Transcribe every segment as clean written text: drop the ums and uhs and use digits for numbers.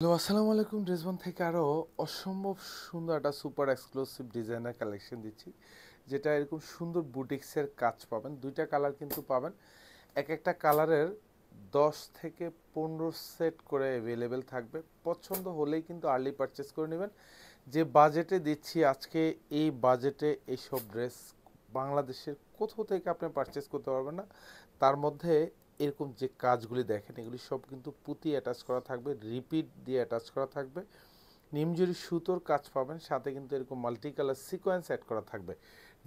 Hello, আসসালামু আলাইকুম। ড্রেসবন থেকে আরও অসম্ভব সুন্দর একটা সুপার এক্সক্লুসিভ ডিজাইনার কালেকশন দিচ্ছি, যেটা এরকম সুন্দর বুটিক্সের কাজ পাবেন। দুইটা কালার কিন্তু পাবেন। এক একটা কালারের 10 থেকে 15 সেট করে অ্যাভেলেবেল থাকবে। পছন্দ হলেই কিন্তু আর্লি পারচেস করে নেবেন। যে বাজেটে দিচ্ছি আজকে, এই বাজেটে এইসব ড্রেস বাংলাদেশের কোথাও থেকে আপনি পারচেস করতে পারবেন না। তার মধ্যে এরকম যে কাজগুলি দেখেন, এগুলি সব কিন্তু পুঁতি অ্যাটাচ করা থাকবে, রিপিট দিয়ে অ্যাটাচ করা থাকবে, নিমজুরি সুতোর কাজ পাবেন, সাথে কিন্তু এরকম মাল্টি কালার সিকোয়েন্স অ্যাড করা থাকবে।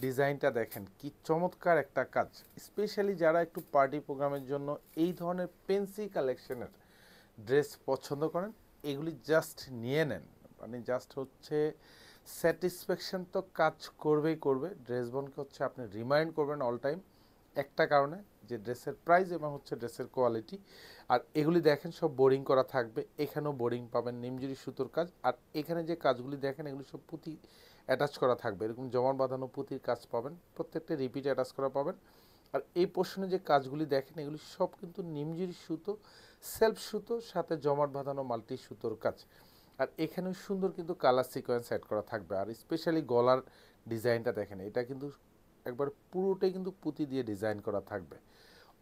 ডিজাইনটা দেখেন কি চমৎকার একটা কাজ। স্পেশালি যারা একটু পার্টি প্রোগ্রামের জন্য এই ধরনের পেন্সি কালেকশনের ড্রেস পছন্দ করেন, এগুলি জাস্ট নিয়ে নেন। মানে জাস্ট হচ্ছে স্যাটিসফ্যাকশন তো কাজ করবেই করবে। ড্রেসবনকে হচ্ছে আপনি রিমাইন্ড করবেন অল টাইম একটা কারণে, যে ড্রেসের প্রাইস এবং হচ্ছে ড্রেসের কোয়ালিটি। আর এগুলি দেখেন সব বোরিং করা থাকবে, এখানেও বোরিং পাবেন, নিমজুরি সুতোর কাজ। আর এখানে যে কাজগুলি দেখেন, এগুলি সব পুঁতি অ্যাটাচ করা থাকবে, এরকম জমাট বাঁধানো পুঁতির কাজ পাবেন, প্রত্যেকটা রিপিট অ্যাটাচ করা পাবেন। আর এই পোর্শনে যে কাজগুলি দেখেন, এগুলি সব কিন্তু নিমজুরি সুতো, সেলফ সুতো, সাথে জমাট বাঁধানো মাল্টি সুতোর কাজ। আর এখানেও সুন্দর কিন্তু কালার সিকোয়েন্স অ্যাড করা থাকবে। আর স্পেশালি গলার ডিজাইনটা দেখেন, এটা কিন্তু একবার পুরোটাই কিন্তু পুঁতি দিয়ে ডিজাইন করা থাকবে।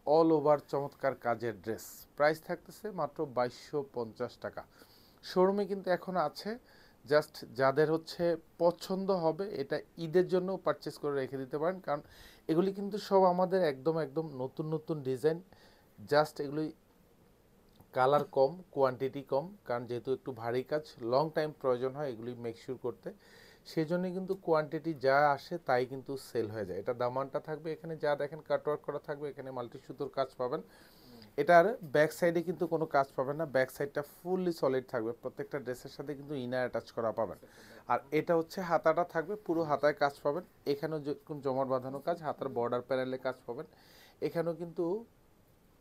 অল ওভার চমৎকার কাজের ড্রেস। প্রাইস থাকতেছে মাত্র 2250 টাকা। শোরুমে কিন্তু এখন আছে। জাস্ট যাদের হচ্ছে পছন্দ হবে, এটা ঈদের জন্য পারচেস করে রেখে দিতে পারেন, কারণ এগুলি কিন্তু সব আমাদের একদম একদম নতুন নতুন ডিজাইন। জাস্ট এগুলি কালার কম, কোয়ান্টিটি কম, কারণ যেহেতু একটু ভারী কাজ, লং টাইম প্রয়োজন হয় এগুলি মেকশিওর করতে। সেই জন্য কিন্তু কোয়ান্টিটি যা আসে তাই কিন্তু সেল হয়ে যায়। এটা দামানটা থাকবে, এখানে যা দেখেন কাটওয়ার্ক করা থাকবে, এখানে মাল্টি সুতোর কাজ পাবেন। এটার ব্যাক সাইডে কিন্তু কোনো কাজ পাবেন না, ব্যাক সাইডটা ফুললি সলিড থাকবে। প্রত্যেকটা ড্রেসের সাথে কিন্তু ইনার অ্যাটাচ করা পাবেন। আর এটা হচ্ছে হাতাটা থাকবে, পুরো হাতায় কাজ পাবেন। এখানেও জমাট বাঁধানো কাজ, হাতার বর্ডার প্যানেলে কাজ পাবেন। এখানেও কিন্তু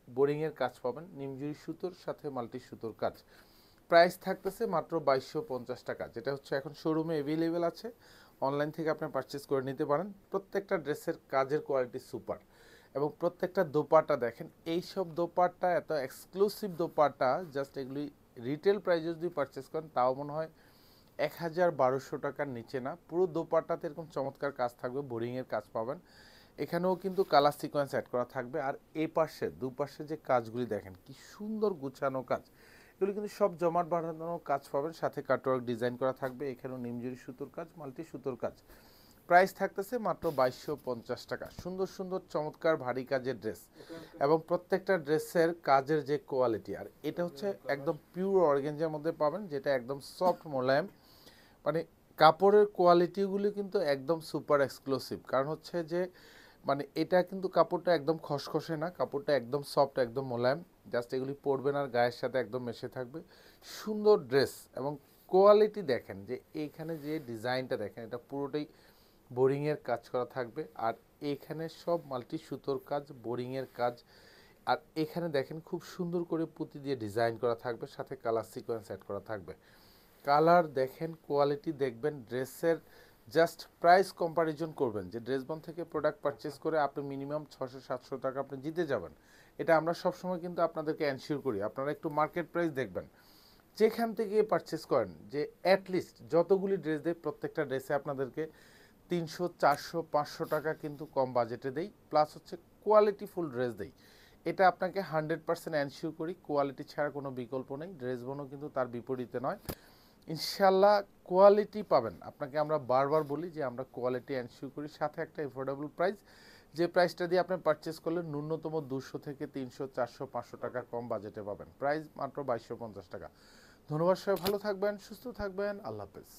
বোরিংয়ের কাজ পাবেন, নিমজুরি সুতোর সাথে মাল্টি সুতোর কাজ। প্রাইস থাকতেছে মাত্র 2250 টাকা, যেটা হচ্ছে এখন শোরুমে অ্যাভেলেবেল আছে। অনলাইন থেকে আপনি পারচেস করে নিতে পারেন। প্রত্যেকটা ড্রেসের কাজের কোয়ালিটি সুপার, এবং প্রত্যেকটা দোপাট্টা দেখেন, এই সব দোপাট্টা এত এক্সক্লুসিভ দোপাট্টা, জাস্ট এগুলি রিটেল প্রাইসে যদি পারচেস করেন তাও মনে হয় 1200 টাকার নিচে না। পুরো দোপাট্টাতে এরকম চমৎকার কাজ থাকবে, বোরিংয়ের কাজ পাবেন। এখানেও কিন্তু কালার সিকোয়েন্স অ্যাড করা থাকবে। আর এই পাশে দুপাশে যে কাজগুলি দেখেন, কি সুন্দর গুছানো কাজ। এগুলো কিন্তু সব জমাট বাঁধানো কাজ পাবেন, সাথে কাটওয়ার্ক ডিজাইন করা থাকবে। এখানেও নিমজুরি সুতোর কাজ, মাল্টি সুতোর কাজ। প্রাইস থাকতেছে মাত্র 2250 টাকা। সুন্দর সুন্দর চমৎকার ভারী কাজের ড্রেস, এবং প্রত্যেকটা ড্রেসের কাজের যে কোয়ালিটি। আর এটা হচ্ছে একদম পিওর অর্গানজার মধ্যে পাবেন, যেটা একদম সফট মোলায়েম। মানে কাপড়ের কোয়ালিটিগুলি কিন্তু একদম সুপার এক্সক্লুসিভ, কারণ হচ্ছে যে মানে এটা কিন্তু কাপড়টা একদম খসখসে না, কাপড়টা একদম সফট, একদম মোলায়েম। জাস্ট এগুলি পরবেন আর গায়ের সাথে একদম মেশে থাকবে। সুন্দর ড্রেস, এবং কোয়ালিটি দেখেন, যে এইখানে যে ডিজাইনটা দেখেন, এটা পুরোটাই বোরিংয়ের কাজ করা থাকবে। আর এখানে সব মাল্টি সুতোর কাজ, বোরিংয়ের কাজ। আর এখানে দেখেন খুব সুন্দর করে পুঁতি দিয়ে ডিজাইন করা থাকবে, সাথে কালার সিকোয়েন্স অ্যাড করা থাকবে। কালার দেখেন, কোয়ালিটি দেখবেন, ড্রেসের জাস্ট প্রাইস কম্পারিজন করবেন, যে ড্রেসবন থেকে প্রোডাক্ট পারচেস করে আপনি মিনিমাম 600-700 টাকা আপনি জিতে যাবেন। এটা আমরা সবসময় কিন্তু আপনাদেরকে এনশিওর করি। আপনারা একটু মার্কেট প্রাইস দেখবেন, যেখান থেকে পারচেস করেন, যে অ্যাটলিস্ট যতগুলি ড্রেস দেয়, প্রত্যেকটা ড্রেসে আপনাদেরকে 300, 400, 500 টাকা কিন্তু কম বাজেটে দেই, প্লাস হচ্ছে কোয়ালিটিফুল ড্রেস দেই। এটা আপনাকে 100% এনশিওর করি, কোয়ালিটি ছাড়া কোনো বিকল্প নেই। ড্রেসবনও কিন্তু তার বিপরীতে নয়। ইনশাল্লাহ কোয়ালিটি পাবেন। আপনাকে আমরা বারবার বলি যে আমরা কোয়ালিটি এনশিওর করি, সাথে একটা এফোর্ডেবল প্রাইস, যে প্রাইসটা দিয়ে আপনি পারচেস করলে ন্যূনতম 200 থেকে 300, 400, 500 টাকা কম বাজেটে পাবেন। প্রাইস মাত্র 2250 টাকা। ধন্যবাদ, সবাই ভালো থাকবেন, সুস্থ থাকবেন, আল্লাহ হাফেজ।